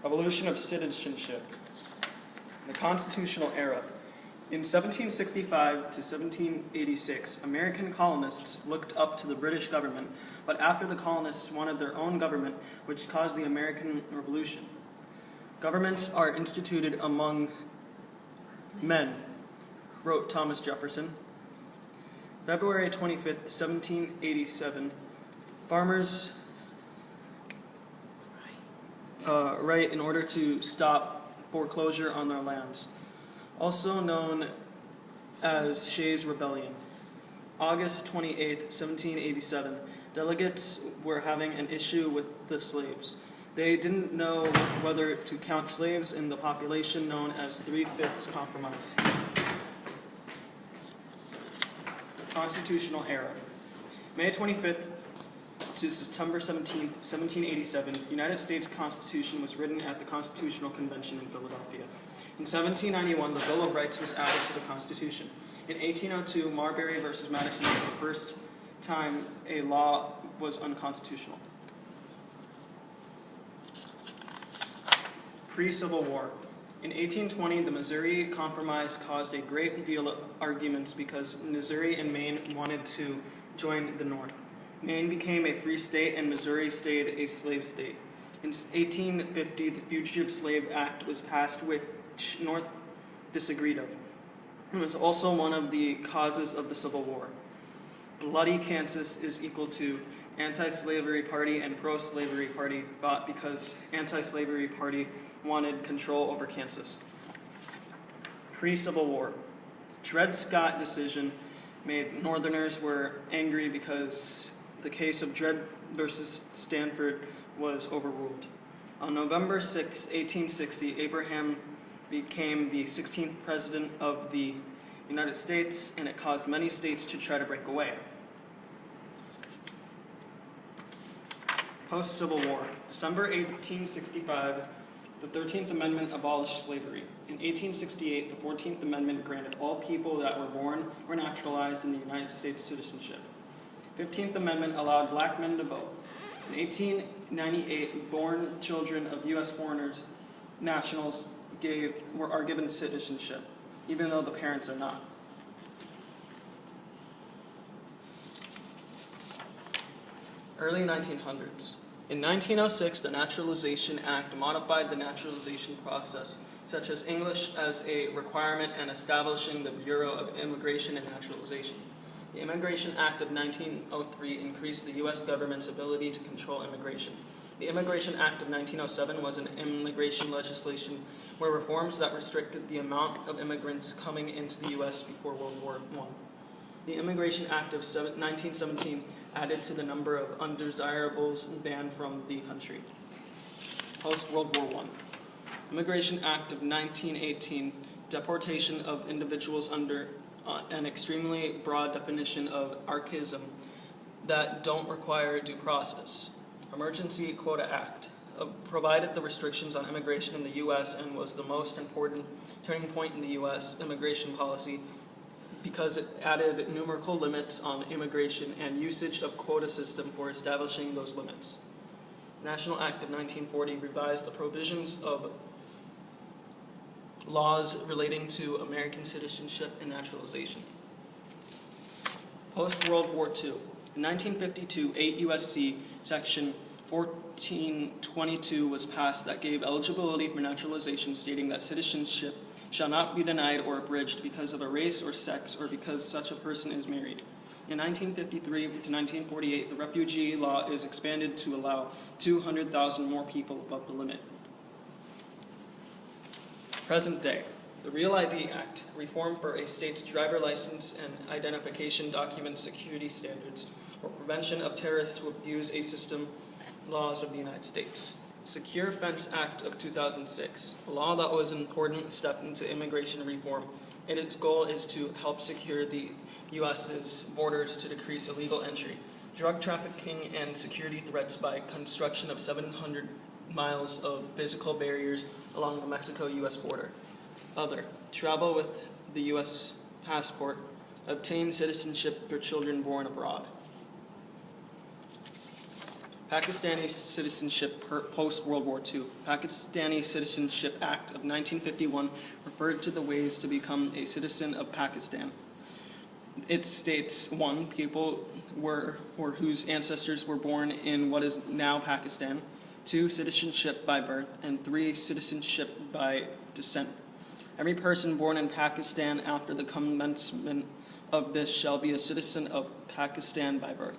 Evolution of citizenship. The constitutional era. In 1765 to 1786, American colonists looked up to the British government, but after the colonists wanted their own government, which caused the American Revolution. Governments are instituted among men, wrote Thomas Jefferson. February 25th, 1787, farmers right in order to stop foreclosure on their lands, also known as Shays' Rebellion. August 28th, 1787, delegates were having an issue with the slaves. They didn't know whether to count slaves in the population, known as 3/5 compromise. Constitutional era. May 25th to September 17th, 1787, the United States Constitution was written at the Constitutional Convention in Philadelphia. In 1791, the Bill of Rights was added to the Constitution. In 1802, Marbury versus Madison was the first time a law was unconstitutional. Pre-Civil War. In 1820, the Missouri Compromise caused a great deal of arguments because Missouri and Maine wanted to join the North. Maine became a free state and Missouri stayed a slave state. In 1850, the Fugitive Slave Act was passed, which North disagreed of. It was also one of the causes of the Civil War. Bloody Kansas is equal to anti-slavery party and pro-slavery party fought because anti-slavery party wanted control over Kansas. Pre-Civil War. Dred Scott decision made Northerners were angry because the case of Dred versus Stanford was overruled. On November 6, 1860, Abraham became the 16th president of the United States, and it caused many states to try to break away. Post-Civil War. December 1865, the 13th Amendment abolished slavery. In 1868, the 14th Amendment granted all people that were born or naturalized in the United States citizenship. 15th Amendment allowed black men to vote. In 1898, born children of U.S. foreigners, nationals, are given citizenship, even though the parents are not. Early 1900s. In 1906, the Naturalization Act modified the naturalization process, such as English as a requirement and establishing the Bureau of Immigration and Naturalization. The Immigration Act of 1903 increased the U.S. government's ability to control immigration. The Immigration Act of 1907 was an immigration legislation where reforms that restricted the amount of immigrants coming into the U.S. before World War I. The Immigration Act of 1917 added to the number of undesirables banned from the country. Post-World War I. Immigration Act of 1918, deportation of individuals under an extremely broad definition of archaism that don't require due process. Emergency Quota Act provided the restrictions on immigration in the U.S. and was the most important turning point in the U.S. immigration policy because it added numerical limits on immigration and usage of quota system for establishing those limits. National Act of 1940 revised the provisions of laws relating to American citizenship and naturalization. Post-World War II. In 1952, 8 U.S.C. Section 1422 was passed that gave eligibility for naturalization, stating that citizenship shall not be denied or abridged because of a race or sex or because such a person is married. In 1953 to 1948, the refugee law is expanded to allow 200,000 more people above the limit. Present day. The Real ID Act, reform for a state's driver license and identification document security standards for prevention of terrorists to abuse a system laws of the United States. Secure Fence Act of 2006, a law that was an important step into immigration reform, and its goal is to help secure the U.S.'s borders to decrease illegal entry, drug trafficking, and security threats by construction of 700 miles of physical barriers along the Mexico-U.S. border. Other, travel with the U.S. passport, obtain citizenship for children born abroad. Pakistani citizenship post-World War II. Pakistani Citizenship Act of 1951 referred to the ways to become a citizen of Pakistan. It states 1. People whose ancestors were born in what is now Pakistan. 2. Citizenship by birth. And 3. Citizenship by descent. Every person born in Pakistan after the commencement of this shall be a citizen of Pakistan by birth.